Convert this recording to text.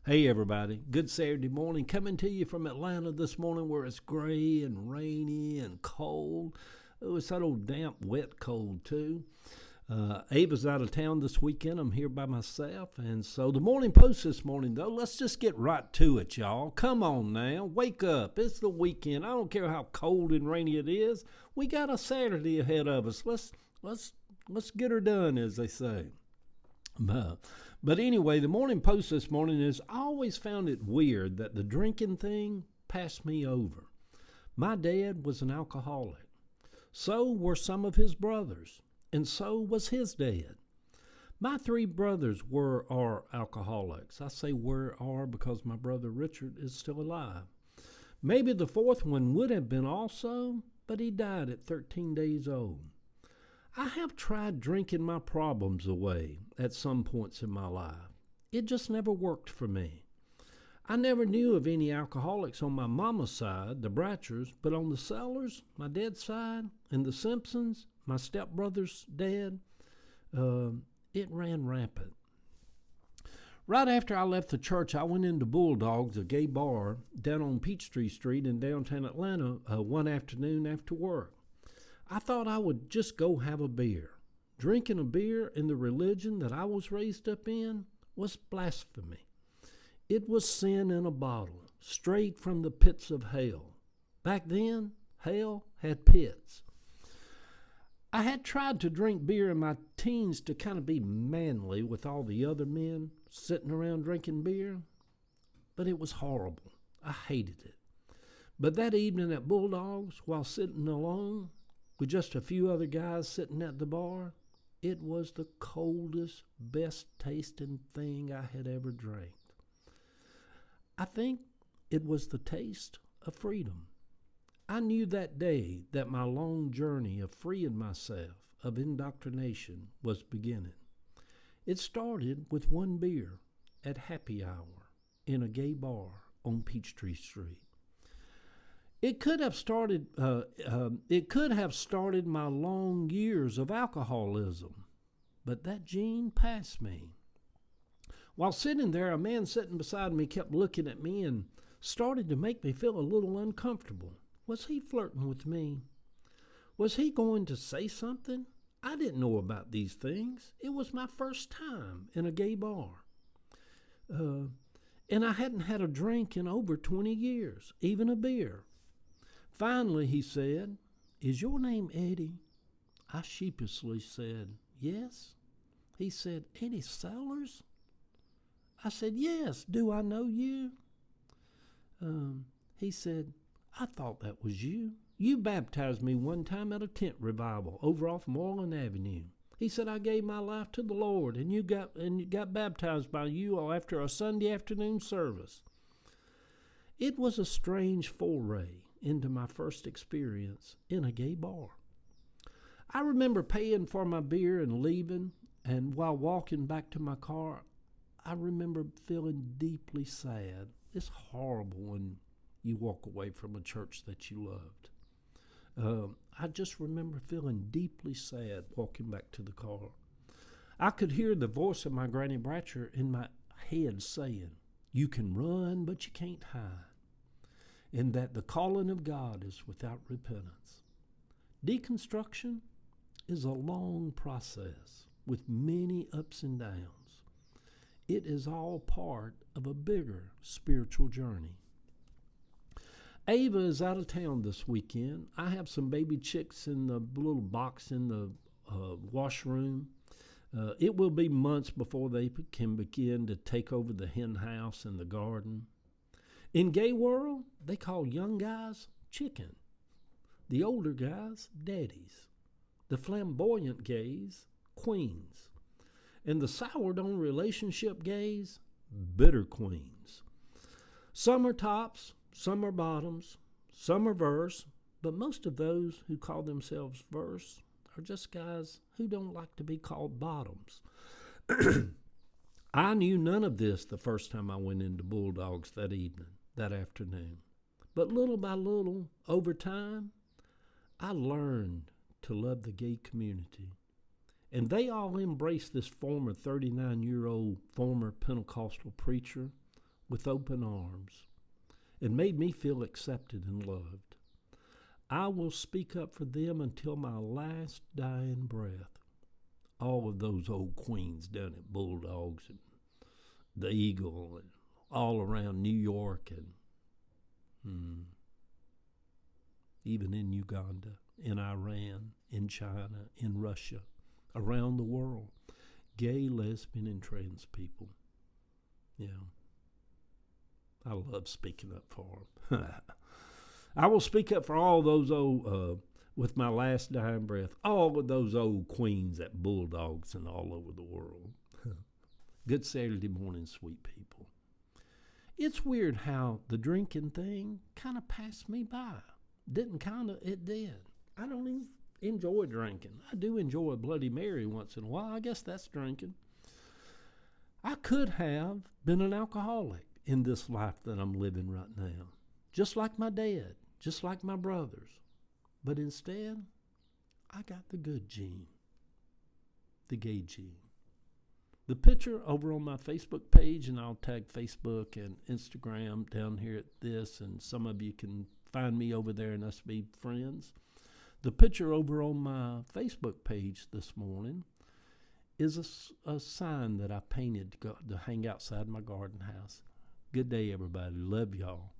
Hey everybody, good Saturday morning coming to you from Atlanta this morning where it's gray and rainy and cold. Oh, it's that old damp, wet cold too. Ava's out of town this weekend. I'm here by myself. And so the morning post this morning, though, let's just get right to it, y'all. Come on now. Wake up. It's the weekend. I don't care how cold and rainy it is. We got a Saturday ahead of us. Let's get her done, as they say. But anyway, the morning post this morning is I always found it weird that the drinking thing passed me over. My dad was an alcoholic. So were some of his brothers. And so was his dad. My three brothers are alcoholics. I say are because my brother Richard is still alive. Maybe the fourth one would have been also, but he died at 13 days old. I have tried drinking my problems away at some points in my life. It just never worked for me. I never knew of any alcoholics on my mama's side, the Bratchers, but on the Sellers, my dad's side, and the Simpsons, my stepbrother's dad, it ran rampant. Right after I left the church, I went into Bulldogs, a gay bar, down on Peachtree Street in downtown Atlanta one afternoon after work. I thought I would just go have a beer. Drinking a beer in the religion that I was raised up in was blasphemy. It was sin in a bottle, straight from the pits of hell. Back then, hell had pits. I had tried to drink beer in my teens to kind of be manly with all the other men sitting around drinking beer, but it was horrible. I hated it. But that evening at Bulldogs, while sitting alone with just a few other guys sitting at the bar, it was the coldest, best tasting thing I had ever drank. I think it was the taste of freedom. I knew that day that my long journey of freeing myself of indoctrination was beginning. It started with one beer at happy hour in a gay bar on Peachtree Street. It could have started my long years of alcoholism, but that gene passed me. While sitting there, a man sitting beside me kept looking at me and started to make me feel a little uncomfortable. Was he flirting with me? Was he going to say something? I didn't know about these things. It was my first time in a gay bar. And I hadn't had a drink in over 20 years, even a beer. Finally, he said, "Is your name Eddie?" I sheepishly said, "Yes." He said, "Eddie Sellers?" I said, "Yes. Do I know you?" He said, "I thought that was you. You baptized me one time at a tent revival over off Moreland Avenue." He said, "I gave my life to the Lord, and you got baptized by you after a Sunday afternoon service." It was a strange foray into my first experience in a gay bar. I remember paying for my beer and leaving, and while walking back to my car, I remember feeling deeply sad. It's horrible when you walk away from a church that you loved. I just remember feeling deeply sad walking back to the car. I could hear the voice of my Granny Bratcher in my head saying, "You can run, but you can't hide," and that the calling of God is without repentance. Deconstruction is a long process with many ups and downs. It is all part of a bigger spiritual journey. Ava is out of town this weekend. I have some baby chicks in the little box in the washroom. It will be months before they can begin to take over the hen house and the garden. In gay world, they call young guys chicken, the older guys daddies, the flamboyant gays queens, and the soured on relationship gays bitter queens. Some are tops, some are bottoms, some are verse, but most of those who call themselves verse are just guys who don't like to be called bottoms. I knew none of this the first time I went into Bulldogs that afternoon. But little by little, over time, I learned to love the gay community. And they all embraced this former 39-year-old former Pentecostal preacher with open arms and made me feel accepted and loved. I will speak up for them until my last dying breath. All of those old queens down at Bulldogs and the Eagle and all around New York and even in Uganda, in Iran, in China, in Russia, around the world. Gay, lesbian, and trans people. Yeah. I love speaking up for them. I will speak up for all those old, with my last dying breath, all of those old queens at Bulldogs and all over the world. Good Saturday morning, sweet people. It's weird how the drinking thing kind of passed me by. It did. I don't even enjoy drinking. I do enjoy a Bloody Mary once in a while. I guess that's drinking. I could have been an alcoholic in this life that I'm living right now, just like my dad, just like my brothers. But instead, I got the good gene, the gay gene. The picture over on my Facebook page, and I'll tag Facebook and Instagram down here at this, and some of you can find me over there and us be friends. The picture over on my Facebook page this morning is a sign that I painted to hang outside my garden house. Good day, everybody. Love y'all.